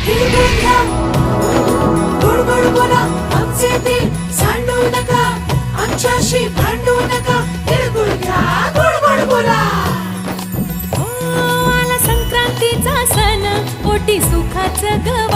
तिळगुळ घ्या, गोड गोड बोला, आमचे दिल सांडू नका, आमच्याशी भांडू नका. तिळगुळ घ्या, गोड गोड बोला. आला संक्रांतीचा सण, पोटी सुखाचं गव